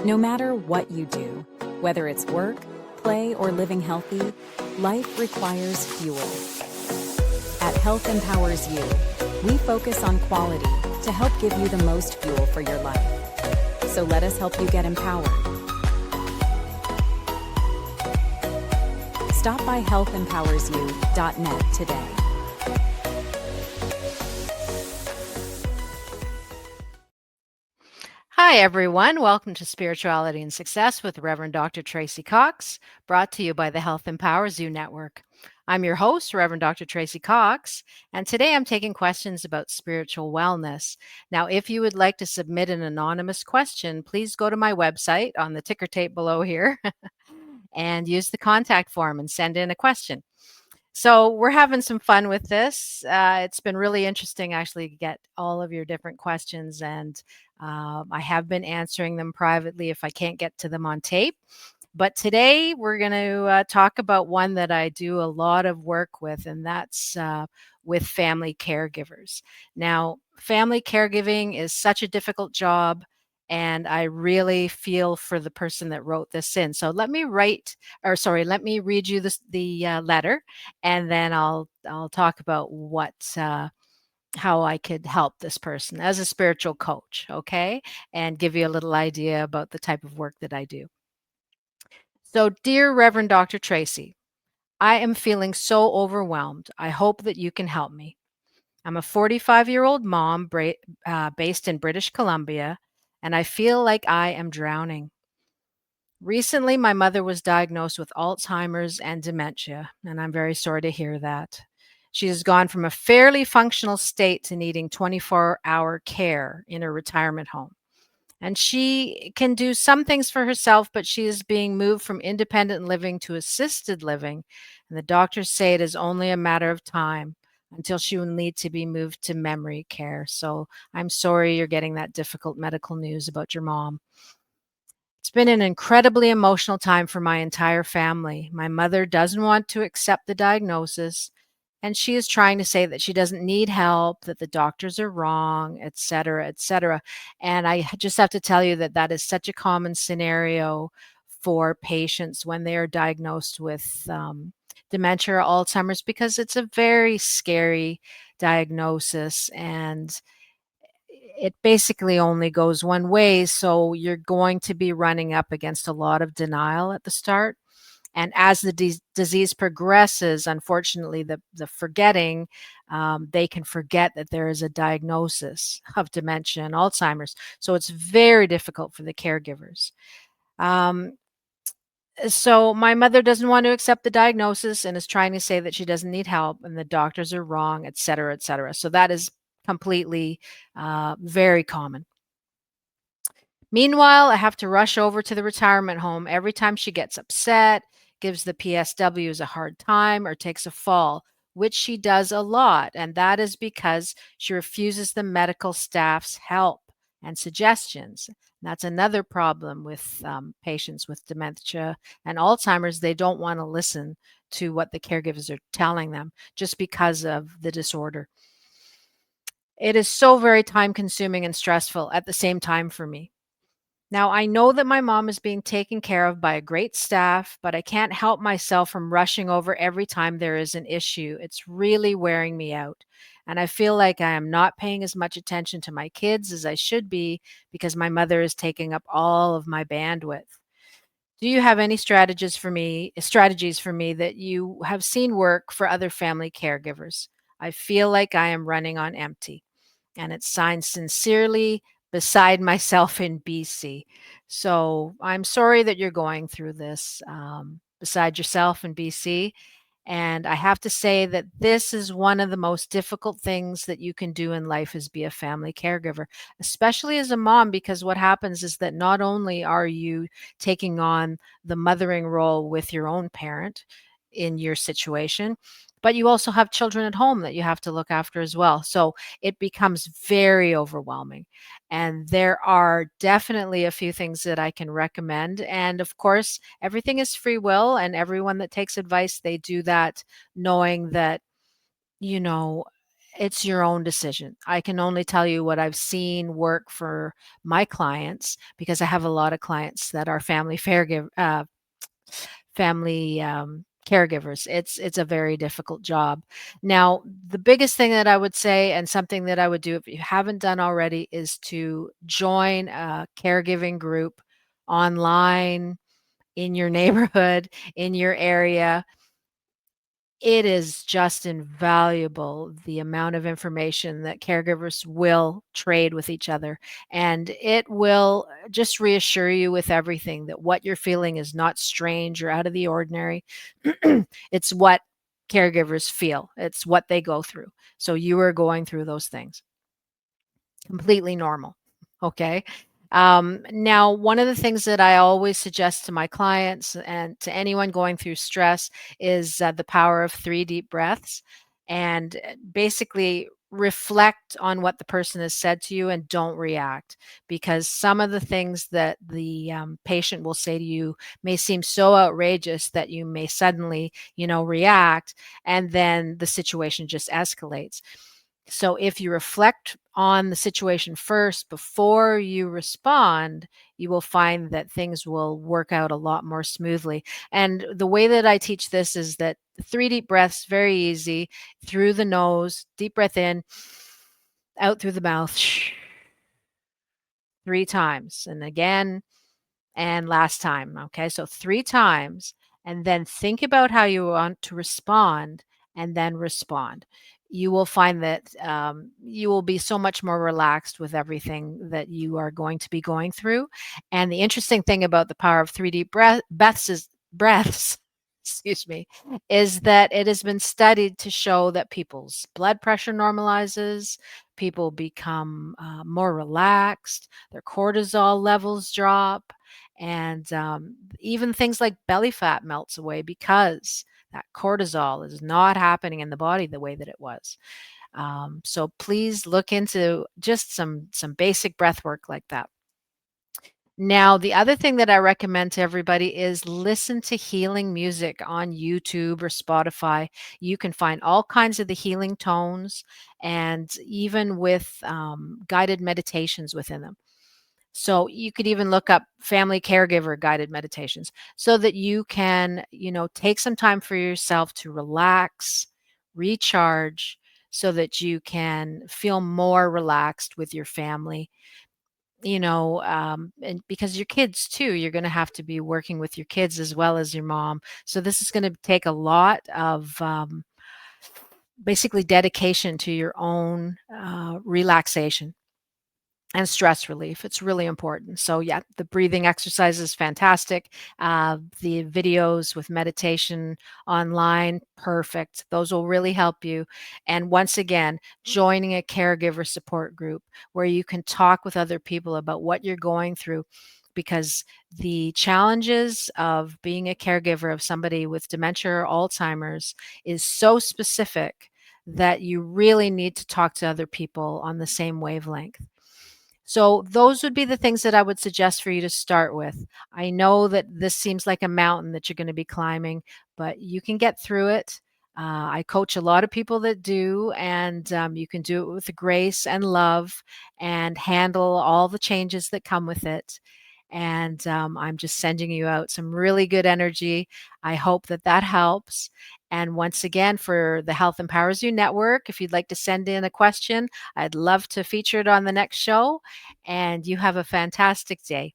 No matter what you do, whether it's work, play, or living healthy, life requires fuel. At Health Empowers You, we focus on quality to help give you the most fuel for your life. So let us help you get empowered. Stop by healthempowersyou.net today. Hi, everyone. Welcome to Spirituality and Success with Reverend Dr. Tracy Cox, brought to you by the Health Empowers You Network. I'm your host, Reverend Dr. Tracy Cox, and today I'm taking questions about spiritual wellness. Now, if you would like to submit an anonymous question, please go to my website on the ticker tape below here and use the contact form and send in a question. So we're having some fun with this. It's been really interesting actually to get all of your different questions, and I have been answering them privately if I can't get to them on tape. But today we're going to talk about one that I do a lot of work with, and that's with family caregivers. Now, family caregiving is such a difficult job, and I really feel for the person that wrote this in. So let me read you the letter, and then I'll talk about what how I could help this person as a spiritual coach, okay? And give you a little idea about the type of work that I do. So, dear Reverend Dr. Tracy, I am feeling so overwhelmed. I hope that you can help me. I'm a 45-year-old mom based in British Columbia, and I feel like I am drowning. Recently, my mother was diagnosed with Alzheimer's and dementia, and I'm very sorry to hear that. She has gone from a fairly functional state to needing 24-hour care in a retirement home. And she can do some things for herself, but she is being moved from independent living to assisted living. And the doctors say it is only a matter of time until she will need to be moved to memory care. So I'm sorry you're getting that difficult medical news about your mom. It's been an incredibly emotional time for my entire family. My mother doesn't want to accept the diagnosis, and she is trying to say that she doesn't need help, that the doctors are wrong, et cetera, et cetera. And I just have to tell you that that is such a common scenario for patients when they are diagnosed with dementia or Alzheimer's, because it's a very scary diagnosis, and it basically only goes one way. So you're going to be running up against a lot of denial at the start. And as the disease progresses, unfortunately, the forgetting, they can forget that there is a diagnosis of dementia and Alzheimer's. So it's very difficult for the caregivers. So my mother doesn't want to accept the diagnosis and is trying to say that she doesn't need help and the doctors are wrong, et cetera, et cetera. So that is completely very common. Meanwhile, I have to rush over to the retirement home every time she gets upset, gives the PSWs a hard time, or takes a fall, which she does a lot. And that is because she refuses the medical staff's help and suggestions. That's another problem with patients with dementia and Alzheimer's. They don't want to listen to what the caregivers are telling them just because of the disorder. It is so very time consuming and stressful at the same time for me. Now, I know that my mom is being taken care of by a great staff, but I can't help myself from rushing over every time there is an issue. It's really wearing me out. And I feel like I am not paying as much attention to my kids as I should be because my mother is taking up all of my bandwidth. Do you have any strategies for me that you have seen work for other family caregivers? I feel like I am running on empty. And it's signed sincerely, beside myself in BC. So I'm sorry that you're going through this beside yourself in BC. And I have to say that this is one of the most difficult things that you can do in life is be a family caregiver, especially as a mom, because what happens is that not only are you taking on the mothering role with your own parent in your situation, but you also have children at home that you have to look after as well. So it becomes very overwhelming. And there are definitely a few things that I can recommend. And of course, everything is free will, and everyone that takes advice, they do that knowing that, you know, it's your own decision. I can only tell you what I've seen work for my clients, because I have a lot of clients that are family caregivers. It's a very difficult job. Now, the biggest thing that I would say, and something that I would do if you haven't done already, is to join a caregiving group online, in your neighborhood, in your area. It is just invaluable, the amount of information that caregivers will trade with each other, and it will just reassure you with everything, that what you're feeling is not strange or out of the ordinary. It's what caregivers feel, it's what they go through. So you are going through those things. Completely normal. Okay. Now, one of the things that I always suggest to my clients and to anyone going through stress is the power of 3 deep breaths, and basically reflect on what the person has said to you and don't react, because some of the things that the patient will say to you may seem so outrageous that you may suddenly, react, and then the situation just escalates. So if you reflect on the situation first before you respond, you will find that things will work out a lot more smoothly. And the way that I teach this is that 3 deep breaths, very easy, through the nose, deep breath in, out through the mouth, 3 times, and again, and last time. Okay, so 3 times, and then think about how you want to respond, and then respond. You will find that you will be so much more relaxed with everything that you are going to be going through. And the interesting thing about the power of 3 deep breaths, excuse me, is that it has been studied to show that people's blood pressure normalizes, people become more relaxed, their cortisol levels drop, and even things like belly fat melts away, because that cortisol is not happening in the body the way that it was. So please look into just some basic breath work like that. Now, the other thing that I recommend to everybody is listen to healing music on YouTube or Spotify. You can find all kinds of the healing tones, and even with guided meditations within them. So you could even look up family caregiver guided meditations, so that you can, take some time for yourself to relax, recharge, so that you can feel more relaxed with your family. And because your kids too, you're going to have to be working with your kids as well as your mom. So this is going to take a lot of basically dedication to your own relaxation and stress relief. It's really important. So yeah, the breathing exercise is fantastic. The videos with meditation online, perfect. Those will really help you. And once again, joining a caregiver support group where you can talk with other people about what you're going through, because the challenges of being a caregiver of somebody with dementia or Alzheimer's is so specific that you really need to talk to other people on the same wavelength. So those would be the things that I would suggest for you to start with. I know that this seems like a mountain that you're going to be climbing, but you can get through it. I coach a lot of people that do, and you can do it with grace and love, and handle all the changes that come with it. And I'm just sending you out some really good energy. I hope that that helps. And once again, for the Health Empowers You Network, if you'd like to send in a question, I'd love to feature it on the next show. And you have a fantastic day.